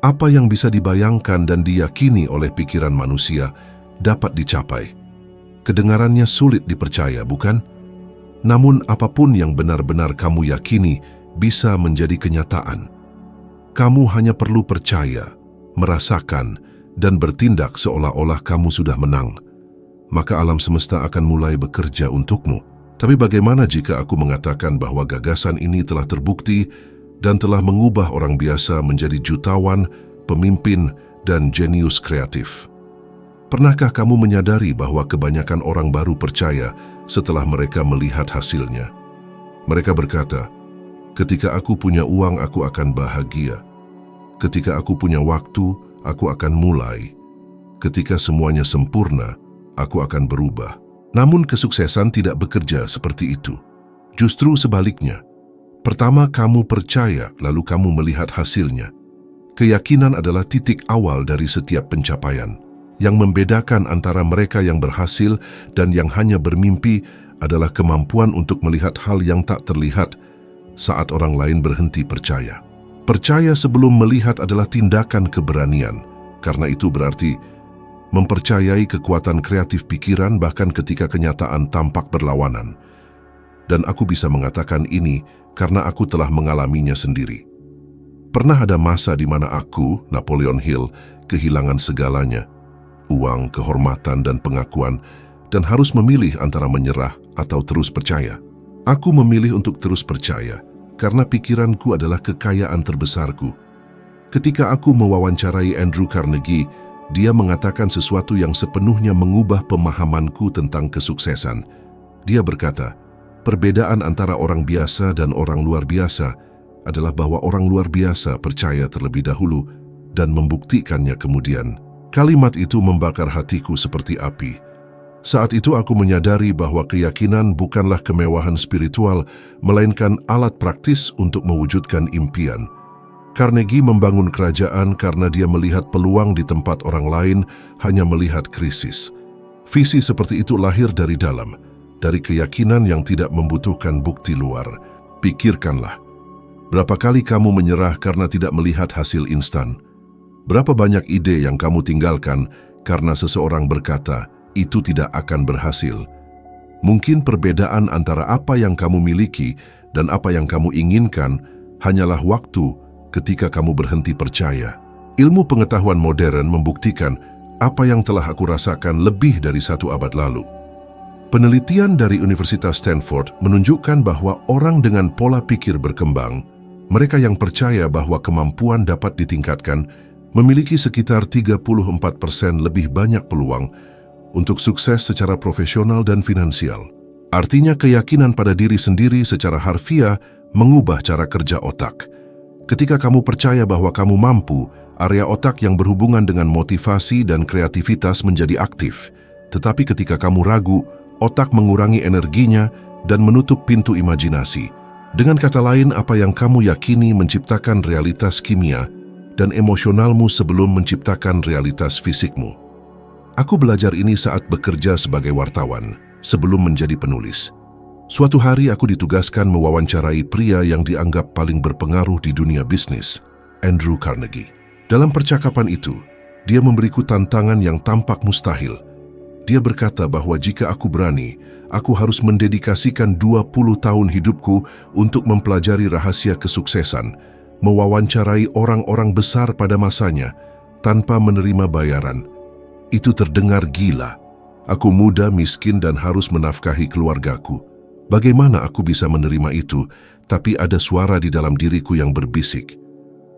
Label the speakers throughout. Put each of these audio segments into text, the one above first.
Speaker 1: Apa yang bisa dibayangkan dan diyakini oleh pikiran manusia dapat dicapai. Kedengarannya sulit dipercaya, bukan? Namun apapun yang benar-benar kamu yakini bisa menjadi kenyataan. Kamu hanya perlu percaya, merasakan, dan bertindak seolah-olah kamu sudah menang. Maka alam semesta akan mulai bekerja untukmu. Tapi bagaimana jika aku mengatakan bahwa gagasan ini telah terbukti dan telah mengubah orang biasa menjadi jutawan, pemimpin, dan jenius kreatif? Pernahkah kamu menyadari bahwa kebanyakan orang baru percaya setelah mereka melihat hasilnya? Mereka berkata, ketika aku punya uang, aku akan bahagia. Ketika aku punya waktu, aku akan mulai. Ketika semuanya sempurna, aku akan berubah. Namun kesuksesan tidak bekerja seperti itu. Justru sebaliknya. Pertama kamu percaya, lalu kamu melihat hasilnya. Keyakinan adalah titik awal dari setiap pencapaian. Yang membedakan antara mereka yang berhasil dan yang hanya bermimpi adalah kemampuan untuk melihat hal yang tak terlihat saat orang lain berhenti percaya. Percaya sebelum melihat adalah tindakan keberanian, karena itu berarti mempercayai kekuatan kreatif pikiran bahkan ketika kenyataan tampak berlawanan. Dan aku bisa mengatakan ini karena aku telah mengalaminya sendiri. Pernah ada masa di mana aku, Napoleon Hill, kehilangan segalanya, uang, kehormatan, dan pengakuan, dan harus memilih antara menyerah atau terus percaya. Aku memilih untuk terus percaya, karena pikiranku adalah kekayaan terbesarku. Ketika aku mewawancarai Andrew Carnegie, dia mengatakan sesuatu yang sepenuhnya mengubah pemahamanku tentang kesuksesan. Dia berkata, perbedaan antara orang biasa dan orang luar biasa adalah bahwa orang luar biasa percaya terlebih dahulu dan membuktikannya kemudian. Kalimat itu membakar hatiku seperti api. Saat itu aku menyadari bahwa keyakinan bukanlah kemewahan spiritual, melainkan alat praktis untuk mewujudkan impian. Carnegie membangun kerajaan karena dia melihat peluang di tempat orang lain hanya melihat krisis. Visi seperti itu lahir dari dalam, dari keyakinan yang tidak membutuhkan bukti luar. Pikirkanlah, berapa kali kamu menyerah karena tidak melihat hasil instan? Berapa banyak ide yang kamu tinggalkan karena seseorang berkata, itu tidak akan berhasil? Mungkin perbedaan antara apa yang kamu miliki dan apa yang kamu inginkan hanyalah waktu ketika kamu berhenti percaya. Ilmu pengetahuan modern membuktikan apa yang telah aku rasakan lebih dari 1 abad lalu. Penelitian dari Universitas Stanford menunjukkan bahwa orang dengan pola pikir berkembang, mereka yang percaya bahwa kemampuan dapat ditingkatkan, memiliki sekitar 34% lebih banyak peluang untuk sukses secara profesional dan finansial. Artinya keyakinan pada diri sendiri secara harfiah mengubah cara kerja otak. Ketika kamu percaya bahwa kamu mampu, area otak yang berhubungan dengan motivasi dan kreativitas menjadi aktif. Tetapi ketika kamu ragu, otak mengurangi energinya dan menutup pintu imajinasi. Dengan kata lain, apa yang kamu yakini menciptakan realitas kimia dan emosionalmu sebelum menciptakan realitas fisikmu. Aku belajar ini saat bekerja sebagai wartawan, sebelum menjadi penulis. Suatu hari aku ditugaskan mewawancarai pria yang dianggap paling berpengaruh di dunia bisnis, Andrew Carnegie. Dalam percakapan itu, dia memberiku tantangan yang tampak mustahil. Dia berkata bahwa jika aku berani, aku harus mendedikasikan 20 tahun hidupku untuk mempelajari rahasia kesuksesan, mewawancarai orang-orang besar pada masanya, tanpa menerima bayaran. Itu terdengar gila. Aku muda, miskin, dan harus menafkahi keluargaku. Bagaimana aku bisa menerima itu, tapi ada suara di dalam diriku yang berbisik.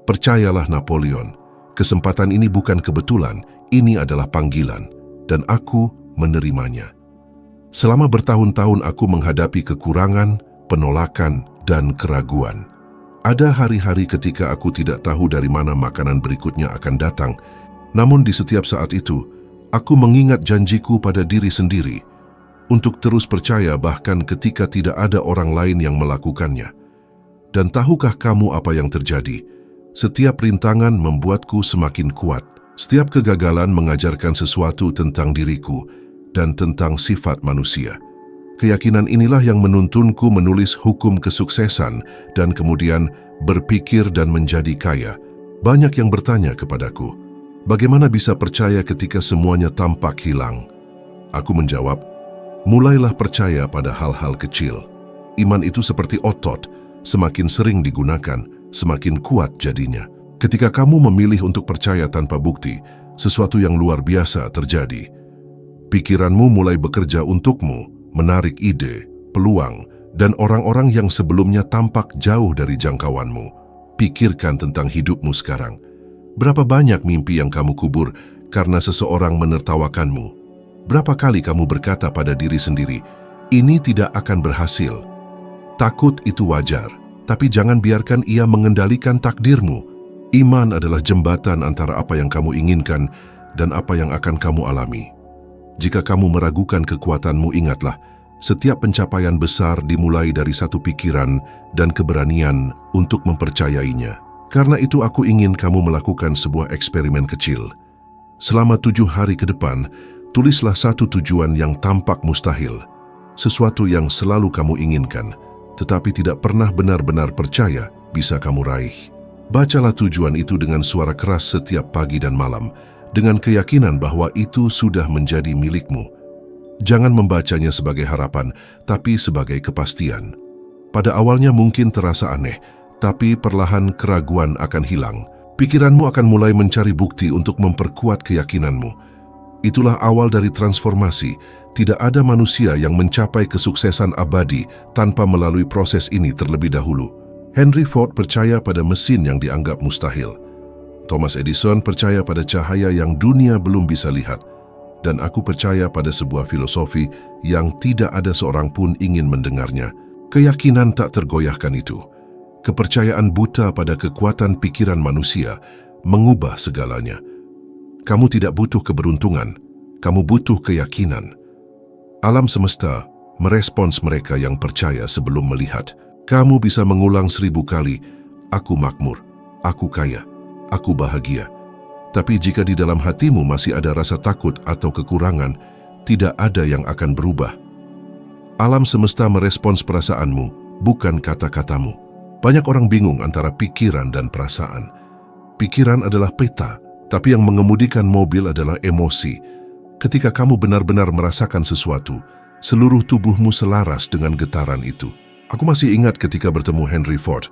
Speaker 1: Percayalah Napoleon, kesempatan ini bukan kebetulan, ini adalah panggilan, dan aku menerimanya. Selama bertahun-tahun aku menghadapi kekurangan, penolakan, dan keraguan. Ada hari-hari ketika aku tidak tahu dari mana makanan berikutnya akan datang, namun di setiap saat itu, aku mengingat janjiku pada diri sendiri untuk terus percaya bahkan ketika tidak ada orang lain yang melakukannya. Dan tahukah kamu apa yang terjadi? Setiap rintangan membuatku semakin kuat. Setiap kegagalan mengajarkan sesuatu tentang diriku dan tentang sifat manusia. Keyakinan inilah yang menuntunku menulis Hukum Kesuksesan dan kemudian Berpikir dan Menjadi Kaya. Banyak yang bertanya kepadaku, bagaimana bisa percaya ketika semuanya tampak hilang? Aku menjawab, mulailah percaya pada hal-hal kecil. Iman itu seperti otot, semakin sering digunakan, semakin kuat jadinya. Ketika kamu memilih untuk percaya tanpa bukti, sesuatu yang luar biasa terjadi. Pikiranmu mulai bekerja untukmu, menarik ide, peluang, dan orang-orang yang sebelumnya tampak jauh dari jangkauanmu. Pikirkan tentang hidupmu sekarang. Berapa banyak mimpi yang kamu kubur karena seseorang menertawakanmu? Berapa kali kamu berkata pada diri sendiri, ini tidak akan berhasil? Takut itu wajar, tapi jangan biarkan ia mengendalikan takdirmu. Iman adalah jembatan antara apa yang kamu inginkan dan apa yang akan kamu alami. Jika kamu meragukan kekuatanmu, ingatlah, setiap pencapaian besar dimulai dari satu pikiran dan keberanian untuk mempercayainya. Karena itu aku ingin kamu melakukan sebuah eksperimen kecil. Selama 7 hari ke depan, tulislah satu tujuan yang tampak mustahil, sesuatu yang selalu kamu inginkan, tetapi tidak pernah benar-benar percaya bisa kamu raih. Bacalah tujuan itu dengan suara keras setiap pagi dan malam, dengan keyakinan bahwa itu sudah menjadi milikmu. Jangan membacanya sebagai harapan, tapi sebagai kepastian. Pada awalnya mungkin terasa aneh, tapi perlahan keraguan akan hilang. Pikiranmu akan mulai mencari bukti untuk memperkuat keyakinanmu. Itulah awal dari transformasi. Tidak ada manusia yang mencapai kesuksesan abadi tanpa melalui proses ini terlebih dahulu. Henry Ford percaya pada mesin yang dianggap mustahil. Thomas Edison percaya pada cahaya yang dunia belum bisa lihat. Dan aku percaya pada sebuah filosofi yang tidak ada seorang pun ingin mendengarnya. Keyakinan tak tergoyahkan itu. Kepercayaan buta pada kekuatan pikiran manusia mengubah segalanya. Kamu tidak butuh keberuntungan, kamu butuh keyakinan. Alam semesta merespons mereka yang percaya sebelum melihat. Kamu bisa mengulang 1000 kali, aku makmur, aku kaya, aku bahagia. Tapi jika di dalam hatimu masih ada rasa takut atau kekurangan, tidak ada yang akan berubah. Alam semesta merespons perasaanmu, bukan kata-katamu. Banyak orang bingung antara pikiran dan perasaan. Pikiran adalah peta, tapi yang mengemudikan mobil adalah emosi. Ketika kamu benar-benar merasakan sesuatu, seluruh tubuhmu selaras dengan getaran itu. Aku masih ingat ketika bertemu Henry Ford.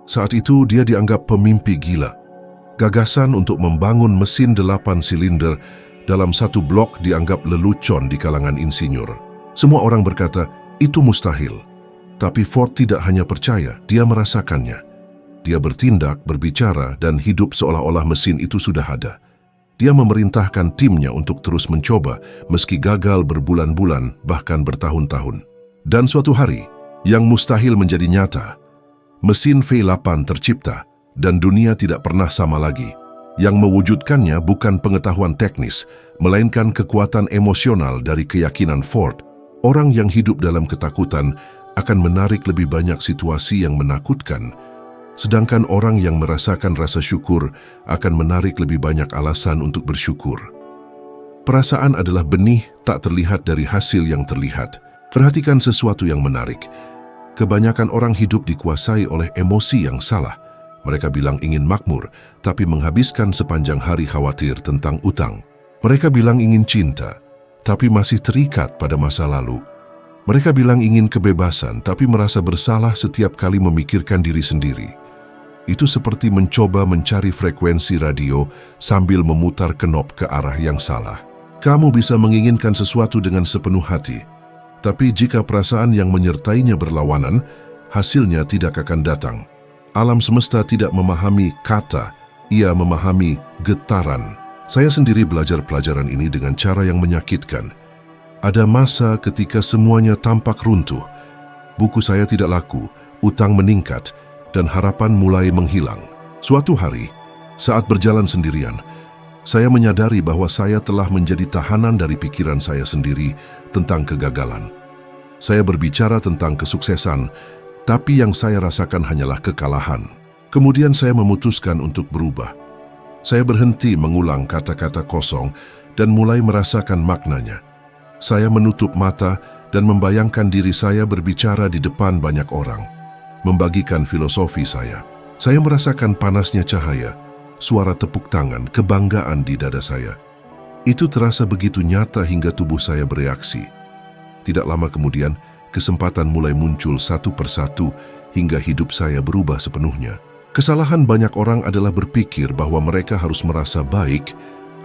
Speaker 1: Saat itu dia dianggap pemimpi gila. Gagasan untuk membangun mesin 8 silinder dalam satu blok dianggap lelucon di kalangan insinyur. Semua orang berkata, itu mustahil. Tapi Ford tidak hanya percaya, dia merasakannya. Dia bertindak, berbicara, dan hidup seolah-olah mesin itu sudah ada. Dia memerintahkan timnya untuk terus mencoba, meski gagal berbulan-bulan, bahkan bertahun-tahun. Dan suatu hari, yang mustahil menjadi nyata. Mesin V8 tercipta, dan dunia tidak pernah sama lagi. Yang mewujudkannya bukan pengetahuan teknis, melainkan kekuatan emosional dari keyakinan Ford. Orang yang hidup dalam ketakutan akan menarik lebih banyak situasi yang menakutkan, sedangkan orang yang merasakan rasa syukur akan menarik lebih banyak alasan untuk bersyukur. Perasaan adalah benih tak terlihat dari hasil yang terlihat. Perhatikan sesuatu yang menarik. Kebanyakan orang hidup dikuasai oleh emosi yang salah. Mereka bilang ingin makmur, tapi menghabiskan sepanjang hari khawatir tentang utang. Mereka bilang ingin cinta, tapi masih terikat pada masa lalu. Mereka bilang ingin kebebasan, tapi merasa bersalah setiap kali memikirkan diri sendiri. Itu seperti mencoba mencari frekuensi radio sambil memutar kenop ke arah yang salah. Kamu bisa menginginkan sesuatu dengan sepenuh hati, tapi jika perasaan yang menyertainya berlawanan, hasilnya tidak akan datang. Alam semesta tidak memahami kata, ia memahami getaran. Saya sendiri belajar pelajaran ini dengan cara yang menyakitkan. Ada masa ketika semuanya tampak runtuh. Buku saya tidak laku, utang meningkat, dan harapan mulai menghilang. Suatu hari, saat berjalan sendirian, saya menyadari bahwa saya telah menjadi tahanan dari pikiran saya sendiri tentang kegagalan. Saya berbicara tentang kesuksesan, tapi yang saya rasakan hanyalah kekalahan. Kemudian saya memutuskan untuk berubah. Saya berhenti mengulang kata-kata kosong dan mulai merasakan maknanya. Saya menutup mata dan membayangkan diri saya berbicara di depan banyak orang, membagikan filosofi saya. Saya merasakan panasnya cahaya, suara tepuk tangan, kebanggaan di dada saya. Itu terasa begitu nyata hingga tubuh saya bereaksi. Tidak lama kemudian, kesempatan mulai muncul satu persatu hingga hidup saya berubah sepenuhnya. Kesalahan banyak orang adalah berpikir bahwa mereka harus merasa baik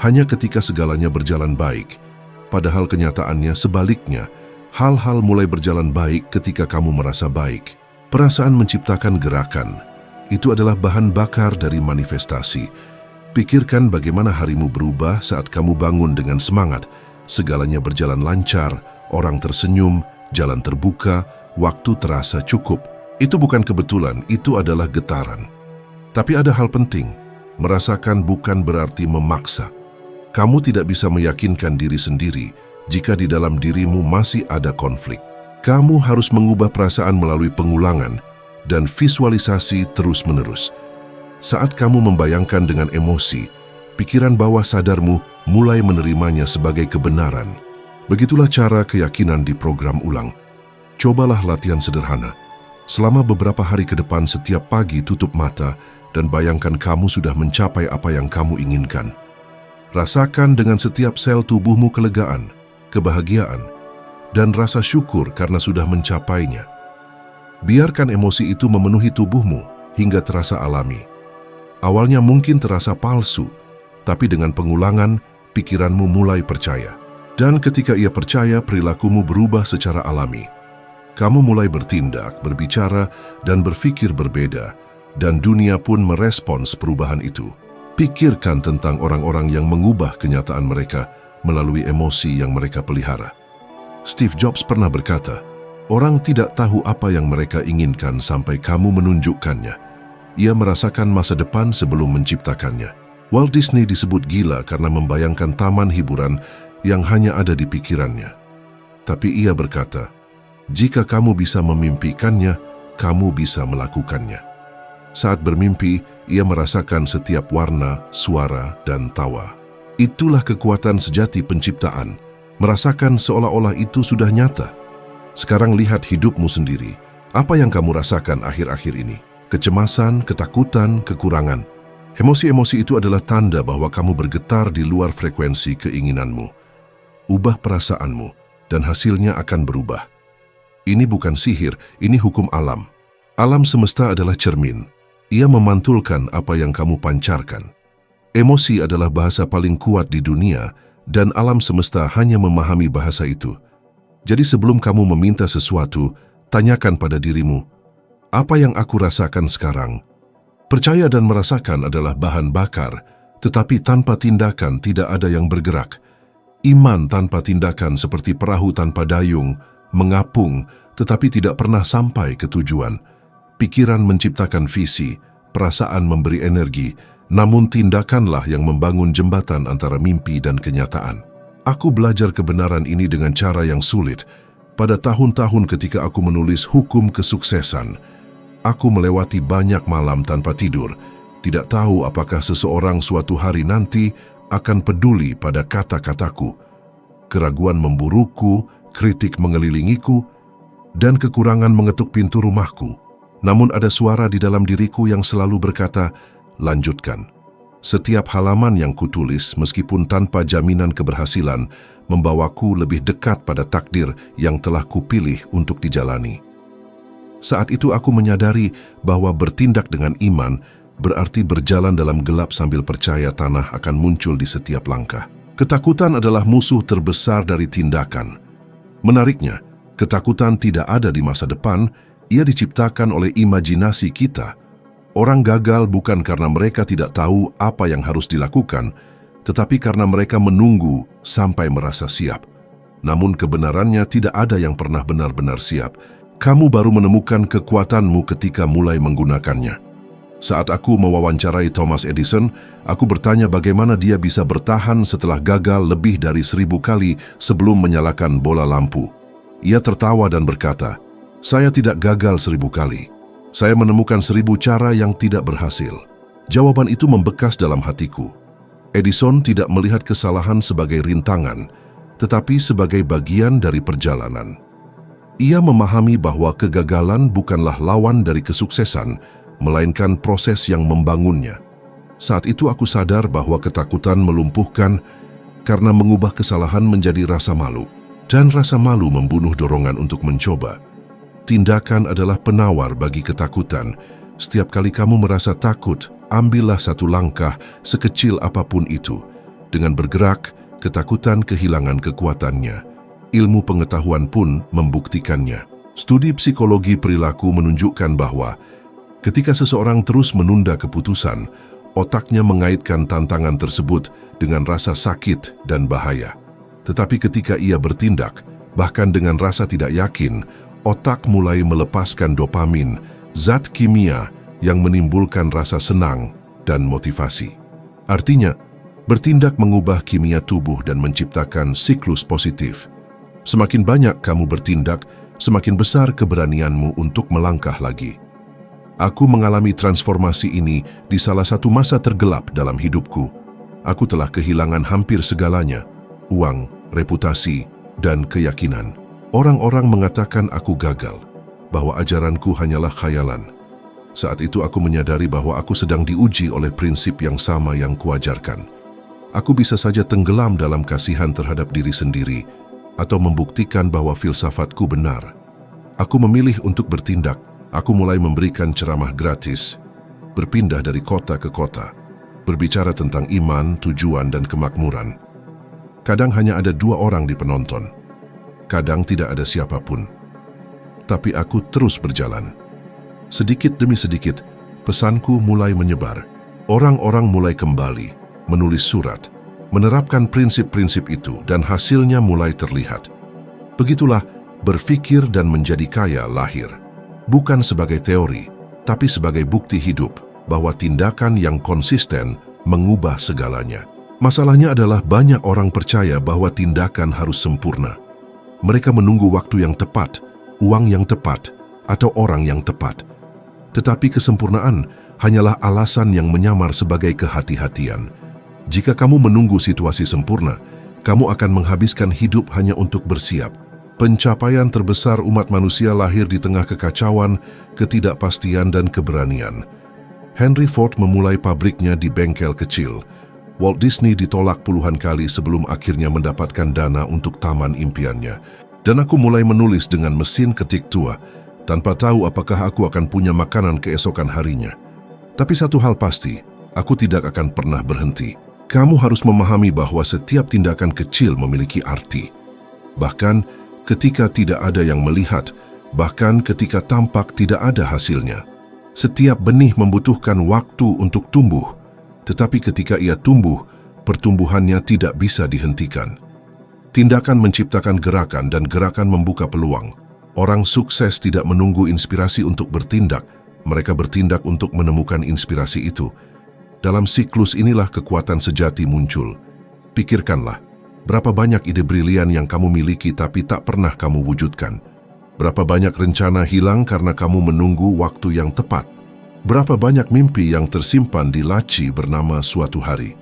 Speaker 1: hanya ketika segalanya berjalan baik. Padahal kenyataannya sebaliknya, hal-hal mulai berjalan baik ketika kamu merasa baik. Perasaan menciptakan gerakan. Itu adalah bahan bakar dari manifestasi. Pikirkan bagaimana harimu berubah saat kamu bangun dengan semangat. Segalanya berjalan lancar, orang tersenyum, jalan terbuka, waktu terasa cukup. Itu bukan kebetulan, itu adalah getaran. Tapi ada hal penting, merasakan bukan berarti memaksa. Kamu tidak bisa meyakinkan diri sendiri jika di dalam dirimu masih ada konflik. Kamu harus mengubah perasaan melalui pengulangan dan visualisasi terus-menerus. Saat kamu membayangkan dengan emosi, pikiran bawah sadarmu mulai menerimanya sebagai kebenaran. Begitulah cara keyakinan di program ulang. Cobalah latihan sederhana. Selama beberapa hari ke depan setiap pagi tutup mata dan bayangkan kamu sudah mencapai apa yang kamu inginkan. Rasakan dengan setiap sel tubuhmu kelegaan, kebahagiaan, dan rasa syukur karena sudah mencapainya. Biarkan emosi itu memenuhi tubuhmu hingga terasa alami. Awalnya mungkin terasa palsu, tapi dengan pengulangan, pikiranmu mulai percaya. Dan ketika ia percaya, perilakumu berubah secara alami. Kamu mulai bertindak, berbicara, dan berpikir berbeda, dan dunia pun merespons perubahan itu. Pikirkan tentang orang-orang yang mengubah kenyataan mereka melalui emosi yang mereka pelihara. Steve Jobs pernah berkata, orang tidak tahu apa yang mereka inginkan sampai kamu menunjukkannya. Ia merasakan masa depan sebelum menciptakannya. Walt Disney disebut gila karena membayangkan taman hiburan yang hanya ada di pikirannya. Tapi ia berkata, jika kamu bisa memimpikannya, kamu bisa melakukannya. Saat bermimpi, ia merasakan setiap warna, suara, dan tawa. Itulah kekuatan sejati penciptaan. Merasakan seolah-olah itu sudah nyata. Sekarang lihat hidupmu sendiri. Apa yang kamu rasakan akhir-akhir ini? Kecemasan, ketakutan, kekurangan. Emosi-emosi itu adalah tanda bahwa kamu bergetar di luar frekuensi keinginanmu. Ubah perasaanmu, dan hasilnya akan berubah. Ini bukan sihir, ini hukum alam. Alam semesta adalah cermin. Ia memantulkan apa yang kamu pancarkan. Emosi adalah bahasa paling kuat di dunia, dan alam semesta hanya memahami bahasa itu. Jadi sebelum kamu meminta sesuatu, tanyakan pada dirimu, apa yang aku rasakan sekarang? Percaya dan merasakan adalah bahan bakar, tetapi tanpa tindakan tidak ada yang bergerak. Iman tanpa tindakan seperti perahu tanpa dayung, mengapung, tetapi tidak pernah sampai ke tujuan. Pikiran menciptakan visi, perasaan memberi energi, namun tindakanlah yang membangun jembatan antara mimpi dan kenyataan. Aku belajar kebenaran ini dengan cara yang sulit. Pada tahun-tahun ketika aku menulis hukum kesuksesan, aku melewati banyak malam tanpa tidur, tidak tahu apakah seseorang suatu hari nanti akan peduli pada kata-kataku. Keraguan memburuku, kritik mengelilingiku, dan kekurangan mengetuk pintu rumahku. Namun ada suara di dalam diriku yang selalu berkata, lanjutkan. Setiap halaman yang kutulis, meskipun tanpa jaminan keberhasilan, membawaku lebih dekat pada takdir yang telah kupilih untuk dijalani. Saat itu aku menyadari bahwa bertindak dengan iman berarti berjalan dalam gelap sambil percaya tanah akan muncul di setiap langkah. Ketakutan adalah musuh terbesar dari tindakan. Menariknya, ketakutan tidak ada di masa depan, ia diciptakan oleh imajinasi kita. Orang gagal bukan karena mereka tidak tahu apa yang harus dilakukan, tetapi karena mereka menunggu sampai merasa siap. Namun kebenarannya tidak ada yang pernah benar-benar siap. Kamu baru menemukan kekuatanmu ketika mulai menggunakannya. Saat aku mewawancarai Thomas Edison, aku bertanya bagaimana dia bisa bertahan setelah gagal lebih dari 1000 kali sebelum menyalakan bola lampu. Ia tertawa dan berkata, "Saya tidak gagal 1000 kali. Saya menemukan 1000 cara yang tidak berhasil." Jawaban itu membekas dalam hatiku. Edison tidak melihat kesalahan sebagai rintangan, tetapi sebagai bagian dari perjalanan. Ia memahami bahwa kegagalan bukanlah lawan dari kesuksesan, melainkan proses yang membangunnya. Saat itu aku sadar bahwa ketakutan melumpuhkan karena mengubah kesalahan menjadi rasa malu. Dan rasa malu membunuh dorongan untuk mencoba. Tindakan adalah penawar bagi ketakutan. Setiap kali kamu merasa takut, ambillah satu langkah sekecil apapun itu. Dengan bergerak, ketakutan kehilangan kekuatannya. Ilmu pengetahuan pun membuktikannya. Studi psikologi perilaku menunjukkan bahwa ketika seseorang terus menunda keputusan, otaknya mengaitkan tantangan tersebut dengan rasa sakit dan bahaya. Tetapi ketika ia bertindak, bahkan dengan rasa tidak yakin, otak mulai melepaskan dopamin, zat kimia yang menimbulkan rasa senang dan motivasi. Artinya, bertindak mengubah kimia tubuh dan menciptakan siklus positif. Semakin banyak kamu bertindak, semakin besar keberanianmu untuk melangkah lagi. Aku mengalami transformasi ini di salah satu masa tergelap dalam hidupku. Aku telah kehilangan hampir segalanya, uang, reputasi, dan keyakinan. Orang-orang mengatakan aku gagal, bahwa ajaranku hanyalah khayalan. Saat itu aku menyadari bahwa aku sedang diuji oleh prinsip yang sama yang kuajarkan. Aku bisa saja tenggelam dalam kasihan terhadap diri sendiri, atau membuktikan bahwa filsafatku benar. Aku memilih untuk bertindak. Aku mulai memberikan ceramah gratis, berpindah dari kota ke kota, berbicara tentang iman, tujuan, dan kemakmuran. Kadang hanya ada 2 orang di penonton, kadang tidak ada siapapun. Tapi aku terus berjalan. Sedikit demi sedikit, pesanku mulai menyebar. Orang-orang mulai kembali, menulis surat, menerapkan prinsip-prinsip itu, dan hasilnya mulai terlihat. Begitulah berpikir dan menjadi kaya lahir. Bukan sebagai teori, tapi sebagai bukti hidup bahwa tindakan yang konsisten mengubah segalanya. Masalahnya adalah banyak orang percaya bahwa tindakan harus sempurna. Mereka menunggu waktu yang tepat, uang yang tepat, atau orang yang tepat. Tetapi kesempurnaan hanyalah alasan yang menyamar sebagai kehati-hatian. Jika kamu menunggu situasi sempurna, kamu akan menghabiskan hidup hanya untuk bersiap. Pencapaian terbesar umat manusia lahir di tengah kekacauan, ketidakpastian, dan keberanian. Henry Ford memulai pabriknya di bengkel kecil. Walt Disney ditolak puluhan kali sebelum akhirnya mendapatkan dana untuk taman impiannya. Dan aku mulai menulis dengan mesin ketik tua, tanpa tahu apakah aku akan punya makanan keesokan harinya. Tapi satu hal pasti, aku tidak akan pernah berhenti. Kamu harus memahami bahwa setiap tindakan kecil memiliki arti. Bahkan ketika tidak ada yang melihat, bahkan ketika tampak tidak ada hasilnya. Setiap benih membutuhkan waktu untuk tumbuh. Tetapi ketika ia tumbuh, pertumbuhannya tidak bisa dihentikan. Tindakan menciptakan gerakan dan gerakan membuka peluang. Orang sukses tidak menunggu inspirasi untuk bertindak, mereka bertindak untuk menemukan inspirasi itu. Dalam siklus inilah kekuatan sejati muncul. Pikirkanlah, berapa banyak ide brilian yang kamu miliki tapi tak pernah kamu wujudkan? Berapa banyak rencana hilang karena kamu menunggu waktu yang tepat? Berapa banyak mimpi yang tersimpan di laci bernama suatu hari?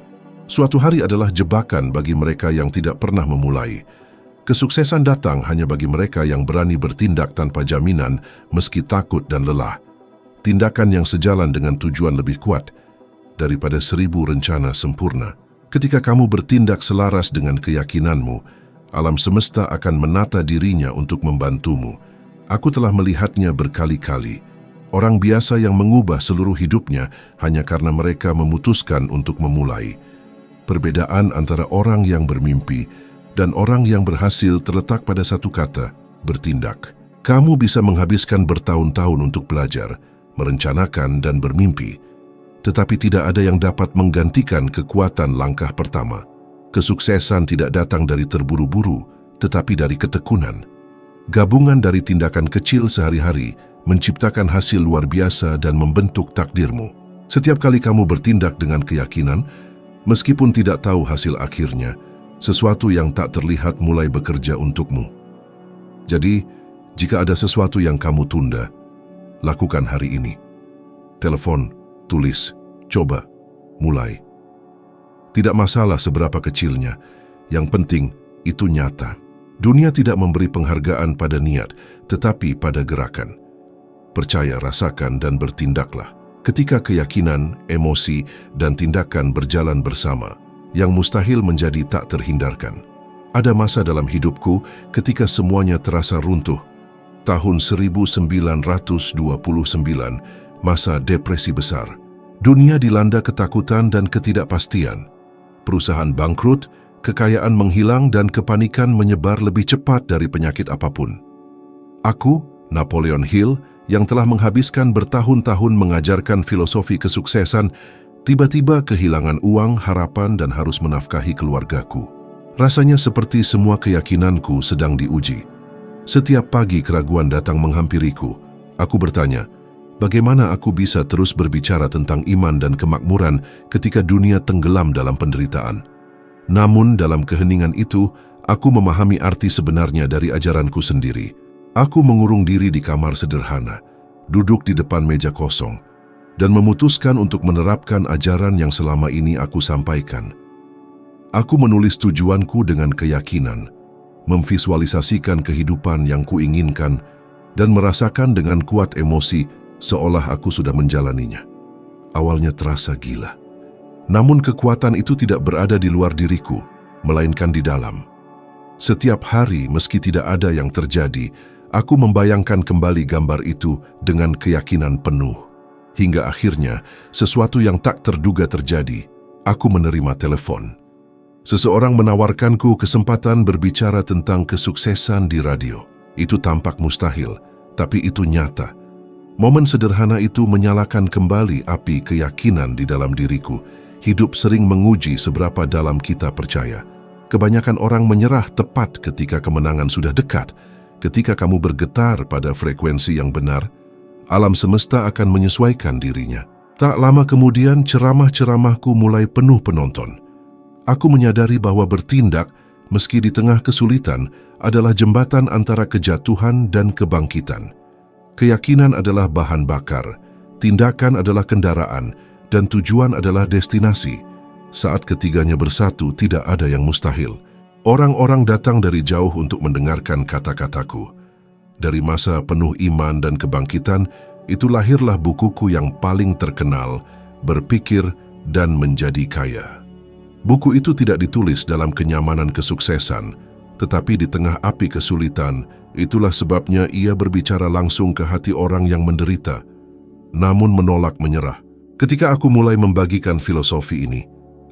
Speaker 1: Suatu hari adalah jebakan bagi mereka yang tidak pernah memulai. Kesuksesan datang hanya bagi mereka yang berani bertindak tanpa jaminan meski takut dan lelah. Tindakan yang sejalan dengan tujuan lebih kuat daripada 1000 rencana sempurna. Ketika kamu bertindak selaras dengan keyakinanmu, alam semesta akan menata dirinya untuk membantumu. Aku telah melihatnya berkali-kali. Orang biasa yang mengubah seluruh hidupnya hanya karena mereka memutuskan untuk memulai. Perbedaan antara orang yang bermimpi dan orang yang berhasil terletak pada satu kata, bertindak. Kamu bisa menghabiskan bertahun-tahun untuk belajar, merencanakan, dan bermimpi. Tetapi tidak ada yang dapat menggantikan kekuatan langkah pertama. Kesuksesan tidak datang dari terburu-buru, tetapi dari ketekunan. Gabungan dari tindakan kecil sehari-hari menciptakan hasil luar biasa dan membentuk takdirmu. Setiap kali kamu bertindak dengan keyakinan, meskipun tidak tahu hasil akhirnya, sesuatu yang tak terlihat mulai bekerja untukmu. Jadi, jika ada sesuatu yang kamu tunda, lakukan hari ini. Telepon, tulis, coba, mulai. Tidak masalah seberapa kecilnya, yang penting itu nyata. Dunia tidak memberi penghargaan pada niat, tetapi pada gerakan. Percaya, rasakan, dan bertindaklah. ketika keyakinan, emosi, dan tindakan berjalan bersama, yang mustahil menjadi tak terhindarkan. Ada masa dalam hidupku ketika semuanya terasa runtuh. Tahun 1929, masa depresi besar. Dunia dilanda ketakutan dan ketidakpastian. Perusahaan bangkrut, kekayaan menghilang, dan kepanikan menyebar lebih cepat dari penyakit apapun. Aku, Napoleon Hill, yang telah menghabiskan bertahun-tahun mengajarkan filosofi kesuksesan, tiba-tiba kehilangan uang, harapan, dan harus menafkahi keluargaku. Rasanya seperti semua keyakinanku sedang diuji. Setiap pagi keraguan datang menghampiriku. Aku bertanya, bagaimana aku bisa terus berbicara tentang iman dan kemakmuran ketika dunia tenggelam dalam penderitaan? Namun dalam keheningan itu, aku memahami arti sebenarnya dari ajaranku sendiri. Aku mengurung diri di kamar sederhana, duduk di depan meja kosong, dan memutuskan untuk menerapkan ajaran yang selama ini aku sampaikan. Aku menulis tujuanku dengan keyakinan, memvisualisasikan kehidupan yang kuinginkan, dan merasakan dengan kuat emosi seolah aku sudah menjalaninya. Awalnya terasa gila. Namun kekuatan itu tidak berada di luar diriku, melainkan di dalam. Setiap hari meski tidak ada yang terjadi, aku membayangkan kembali gambar itu dengan keyakinan penuh. Hingga akhirnya, sesuatu yang tak terduga terjadi. Aku menerima telepon. Seseorang menawarkanku kesempatan berbicara tentang kesuksesan di radio. Itu tampak mustahil, tapi itu nyata. Momen sederhana itu menyalakan kembali api keyakinan di dalam diriku. Hidup sering menguji seberapa dalam kita percaya. Kebanyakan orang menyerah tepat ketika kemenangan sudah dekat. Ketika kamu bergetar pada frekuensi yang benar, alam semesta akan menyesuaikan dirinya. Tak lama kemudian ceramah-ceramahku mulai penuh penonton. Aku menyadari bahwa bertindak, meski di tengah kesulitan, adalah jembatan antara kejatuhan dan kebangkitan. Keyakinan adalah bahan bakar, tindakan adalah kendaraan, dan tujuan adalah destinasi. Saat ketiganya bersatu, tidak ada yang mustahil. Orang-orang datang dari jauh untuk mendengarkan kata-kataku. Dari masa penuh iman dan kebangkitan, itu lahirlah bukuku yang paling terkenal, Berpikir dan Menjadi Kaya. Buku itu tidak ditulis dalam kenyamanan kesuksesan, tetapi di tengah api kesulitan. Itulah sebabnya ia berbicara langsung ke hati orang yang menderita, namun menolak menyerah. Ketika aku mulai membagikan filosofi ini,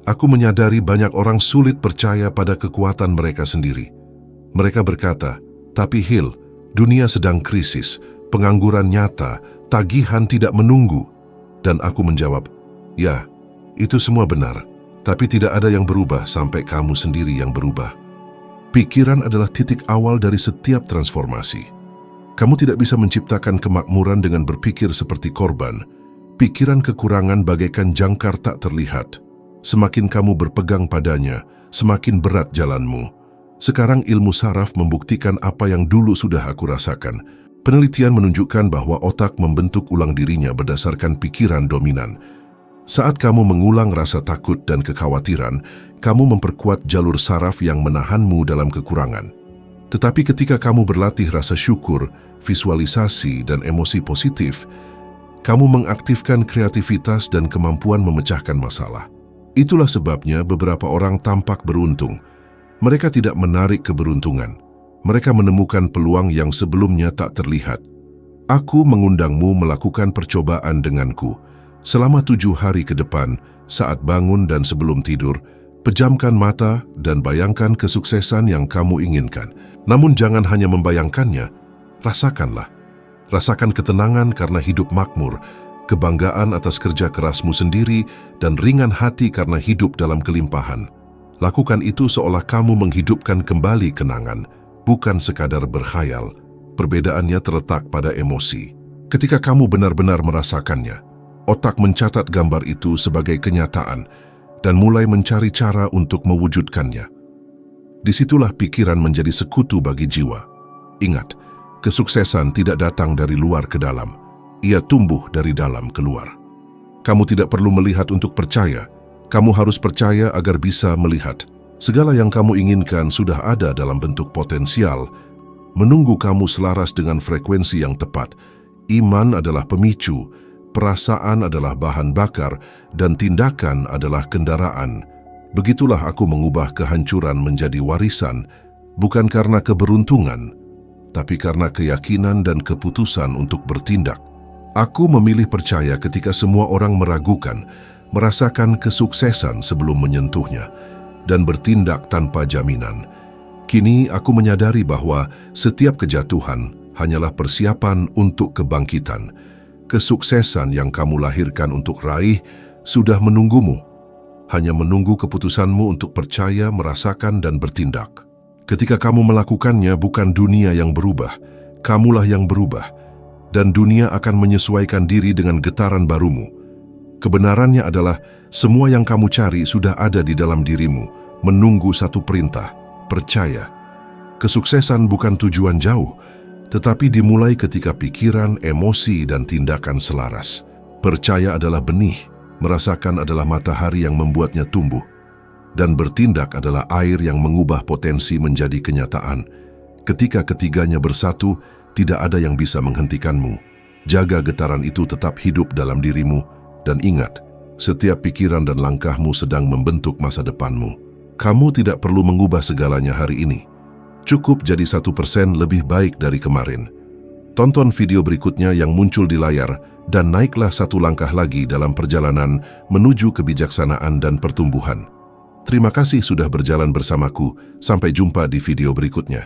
Speaker 1: aku menyadari banyak orang sulit percaya pada kekuatan mereka sendiri. Mereka berkata, tapi Hill, dunia sedang krisis, pengangguran nyata, tagihan tidak menunggu. Dan aku menjawab, ya, itu semua benar. Tapi tidak ada yang berubah sampai kamu sendiri yang berubah. Pikiran adalah titik awal dari setiap transformasi. Kamu tidak bisa menciptakan kemakmuran dengan berpikir seperti korban. Pikiran kekurangan bagaikan jangkar tak terlihat. Semakin kamu berpegang padanya, semakin berat jalanmu. Sekarang ilmu saraf membuktikan apa yang dulu sudah aku rasakan. Penelitian menunjukkan bahwa otak membentuk ulang dirinya berdasarkan pikiran dominan. Saat kamu mengulang rasa takut dan kekhawatiran, kamu memperkuat jalur saraf yang menahanmu dalam kekurangan. Tetapi ketika kamu berlatih rasa syukur, visualisasi, dan emosi positif, kamu mengaktifkan kreativitas dan kemampuan memecahkan masalah. Itulah sebabnya beberapa orang tampak beruntung. Mereka tidak menarik keberuntungan. Mereka menemukan peluang yang sebelumnya tak terlihat. Aku mengundangmu melakukan percobaan denganku. Selama 7 hari ke depan, saat bangun dan sebelum tidur, pejamkan mata dan bayangkan kesuksesan yang kamu inginkan. Namun jangan hanya membayangkannya, rasakanlah. Rasakan ketenangan karena hidup makmur, kebanggaan atas kerja kerasmu sendiri, dan ringan hati karena hidup dalam kelimpahan. Lakukan itu seolah kamu menghidupkan kembali kenangan, bukan sekadar berkhayal. Perbedaannya terletak pada emosi. Ketika kamu benar-benar merasakannya, otak mencatat gambar itu sebagai kenyataan dan mulai mencari cara untuk mewujudkannya. Disitulah pikiran menjadi sekutu bagi jiwa. Ingat, kesuksesan tidak datang dari luar ke dalam. Ia tumbuh dari dalam keluar. Kamu tidak perlu melihat untuk percaya. Kamu harus percaya agar bisa melihat. Segala yang kamu inginkan sudah ada dalam bentuk potensial, menunggu kamu selaras dengan frekuensi yang tepat. Iman adalah pemicu, perasaan adalah bahan bakar dan tindakan adalah kendaraan. Begitulah aku mengubah kehancuran menjadi warisan, bukan karena keberuntungan, tapi karena keyakinan dan keputusan untuk bertindak. Aku memilih percaya ketika semua orang meragukan, merasakan kesuksesan sebelum menyentuhnya, dan bertindak tanpa jaminan. Kini aku menyadari bahwa setiap kejatuhan hanyalah persiapan untuk kebangkitan. Kesuksesan yang kamu lahirkan untuk raih sudah menunggumu. Hanya menunggu keputusanmu untuk percaya, merasakan, dan bertindak. Ketika kamu melakukannya, bukan dunia yang berubah, kamulah yang berubah. Dan dunia akan menyesuaikan diri dengan getaran barumu. Kebenarannya adalah semua yang kamu cari sudah ada di dalam dirimu, menunggu satu perintah, percaya. Kesuksesan bukan tujuan jauh, tetapi dimulai ketika pikiran, emosi, dan tindakan selaras. Percaya adalah benih, merasakan adalah matahari yang membuatnya tumbuh, dan bertindak adalah air yang mengubah potensi menjadi kenyataan. Ketika ketiganya bersatu, tidak ada yang bisa menghentikanmu. Jaga getaran itu tetap hidup dalam dirimu, dan ingat, setiap pikiran dan langkahmu sedang membentuk masa depanmu. Kamu tidak perlu mengubah segalanya hari ini. Cukup jadi 1% lebih baik dari kemarin. Tonton video berikutnya yang muncul di layar dan naiklah satu langkah lagi dalam perjalanan menuju kebijaksanaan dan pertumbuhan. Terima kasih sudah berjalan bersamaku. Sampai jumpa di video berikutnya.